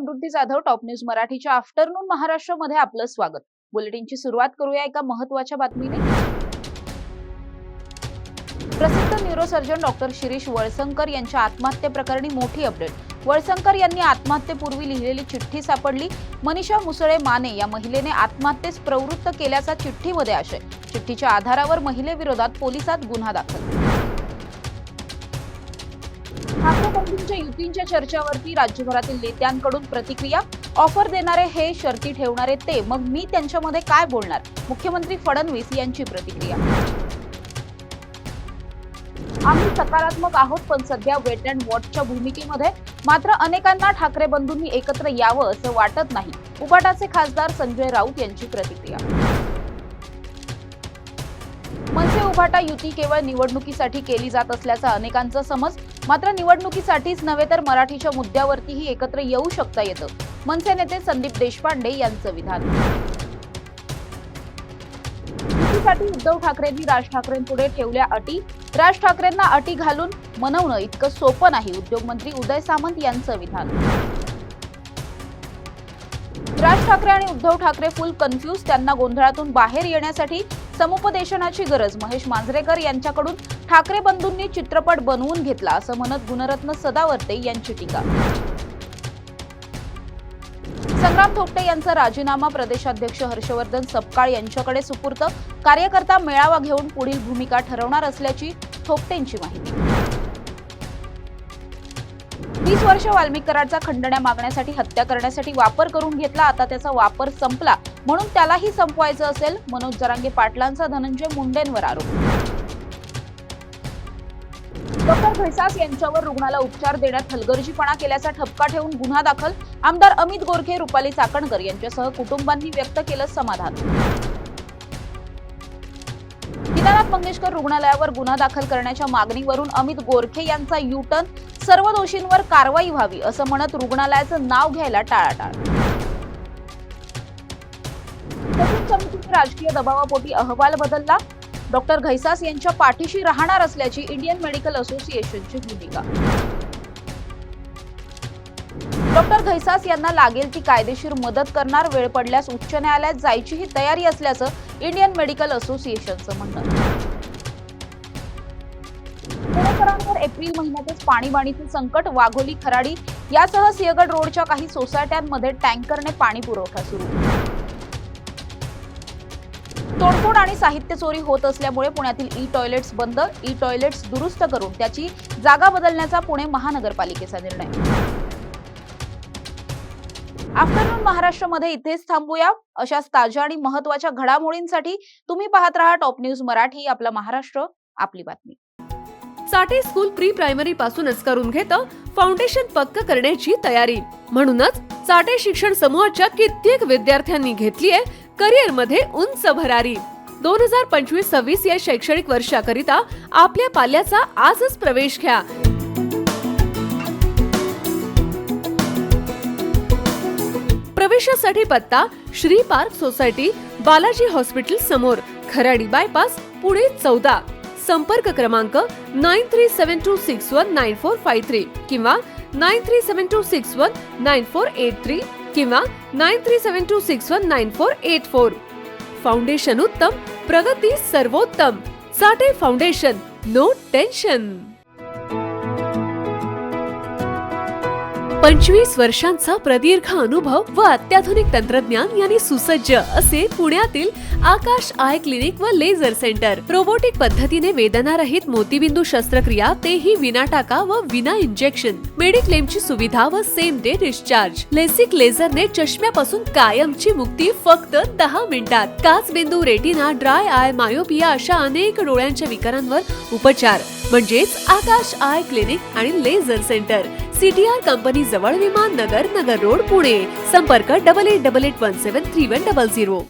समृद्धी Jadhav, top news मराठीच्या afternoon महाराष्ट्रमध्ये आपलं स्वागत। बुलेटिनची सुरुवात करूया एका महत्त्वाच्या बातमीने। प्रसिद्ध न्यूरोसर्जन डॉक्टर शिरीष वळसंकर यांच्या आत्महत्येप्रकरणी मोठी अपडेट। वळसंकर यांनी आत्महत्येपूर्वी लिहिलेली चिठ्ठी सापडली। मनीषा मुसळे माने या महिलेने आत्महत्येस प्रवृत्त केल्याचा चिठ्ठीमध्ये आशय। चिठ्ठीच्या आधारावर महिलेविरोधात पोलिसात गुन्हा दाखल। ठाकरे बंधूंच्या युतींच्या चर्चावरती राज्यभरातील नेत्यांकडून प्रतिक्रिया। ऑफर देणारे हे, शर्ती ठेवणारे ते, मग मी त्यांच्यामध्ये काय बोलणार? मुख्यमंत्री फडणवीस यांची प्रतिक्रिया। आम्ही सकारात्मक आहोत, पण सध्या वेट अँड वॉचच्या भूमिकेमध्ये। मात्र अनेकांना ठाकरे बंधूंनी एकत्र यावं असं वाटत नाही। उबाटाचे खासदार संजय राऊत यांची प्रतिक्रिया। मनसे उभाटा युती केवळ निवडणुकीसाठी केली जात असल्याचा अनेकांचा समज। मात्र निवडणुकीसाठीच नव्हे तर मराठीच्या मुद्द्यावरतीही एकत्र येऊ शकता येतं, मनसे नेते संदीप देशपांडे यांचं विधान। युतीसाठी उद्धव ठाकरेंनी राज ठाकरेंपुढे ठेवल्या अटी। राज ठाकरेंना अटी घालून मनवणं इतकं सोपं नाही, उद्योगमंत्री उदय सामंत यांचं विधान। राज ठाकरे आणि उद्धव ठाकरे फुल कन्फ्यूज, त्यांना गोंधळातून बाहेर येण्यासाठी समुपदेशनाची गरज। महेश मांजरेकर यांच्याकडून ठाकरे बंधूंनी चित्रपट बनवून घेतला असं म्हणत गुणरत्न सदावर्ते यांची टीका। संग्राम थोपटे यांचा राजीनामा प्रदेशाध्यक्ष हर्षवर्धन सपकाळ यांच्याकडे सुपूर्त। कार्यकर्ता मेळावा घेऊन पुढील भूमिका ठरवणार असल्याची थोपटेंची माहिती। 20 वर्ष वाल्मिक कराडचा खंडण्या मागण्यासाठी, हत्या करण्यासाठी वापर करून घेतला, आता त्याचा वापर संपला म्हणून त्यालाही संपवायचं असेल, मनोज जरांगे पाटलांचा धनंजय मुंडेंवर आरोप। डॉक्टर घैसास यांच्यावर रुग्णाला उपचार देण्यात हलगर्जीपणा केल्याचा ठपका ठेवून गुन्हा दाखल। आमदार अमित गोरखे, रुपाली चाकणकर यांच्यासह कुटुंबांनी व्यक्त केलं समाधान। दीनानाथ मंगेशकर रुग्णालयावर गुन्हा दाखल करण्याच्या मागणीवरून अमित गोरखे यांचा युटर्न। सर्व दोषींवर कारवाई व्हावी असं म्हणत रुग्णालयाचं नाव घ्यायला टाळाटाळ। समितीने राजकीय दबावापोटी अहवाल बदलला। डॉक्टर घैसास यांच्या पाठीशी राहणार असल्याची इंडियन मेडिकल असोसिएशनची भूमिका। डॉक्टर घैसास यांना लागेल ती कायदेशीर मदत करणार, वेळ पडल्यास उच्च न्यायालयात जायचीही तयारी असल्याचं इंडियन मेडिकल असोसिएशनचं म्हणणं। पुणेकरांवर एप्रिल महिन्यातच पाणीबाणीचे संकट। वाघोली, खराडी यासह सिंहगड रोडच्या काही सोसायट्यांमध्ये टँकरने पाणी पुरवठा सुरू। तोडफोड आणि साहित्य चोरी होत असल्यामुळे पुण्यातील ई टॉयलेट्स बंद। ई टॉयलेट्स दुरुस्त करून त्याची जागा बदलण्याचा पुणे महानगरपालिकेचा निर्णय। आफ्टरनून महाराष्ट्रामध्ये इथेच थांबूया। अशाच ताज्या आणि महत्त्वाच्या घडामोडींसाठी तुम्ही पाहत राहा टॉप न्यूज मराठी, आपला महाराष्ट्र, आपली बातमी। साठे स्कूल प्री प्रायमरी पासूनच करून घेतं फाउंडेशन पक्क करण्याची तयारी। म्हणूनच साठे शिक्षण समूहाच्या कित्येक विद्यार्थ्यांनी घेतलीये करिअर मध्ये उंच भरारी। 2025-26 या शैक्षणिक वर्षाकरिता आपल्या पाल्याचा आजच प्रवेश घ्या। प्रवेशासाठी पत्ता Shri park society, Balaji hospital समोर, खराडी बायपास, पुणे 14। संपर्क क्रमांक 9372619453 किंवा 9372619483 किंवा 9372619484। फाउंडेशन उत्तम, प्रगती सर्वोत्तम। साठे फाउंडेशन, नो टेन्शन। 25 वर्षांचा प्रदीर्घ अनुभव व अत्याधुनिक तंत्रज्ञान यांनी सुसज्ज असे पुण्यातील आकाश आय क्लिनिक व लेझर सेंटर। रोबोटिक पद्धतीने वेदनारहित मोतीबिंदू शस्त्रक्रिया, तेही विना टाका व विना इंजेक्शन। मेडिक्लेमची सुविधा व सेम डे डिस्चार्ज। लेसिक लेझरने चष्म्यापासून कायमची मुक्ती फक्त 10 मिनिटात। काचबिंदू, रेटिना, ड्राय आय, मायोपिया अशा अनेक डोळ्यांच्या विकारांवर उपचार म्हणजेच आकाश आय क्लिनिक आणि लेझर सेंटर। CTR कंपनी जवळ, विमान नगर, नगर रोड, पुणे। संपर्क 8888173100।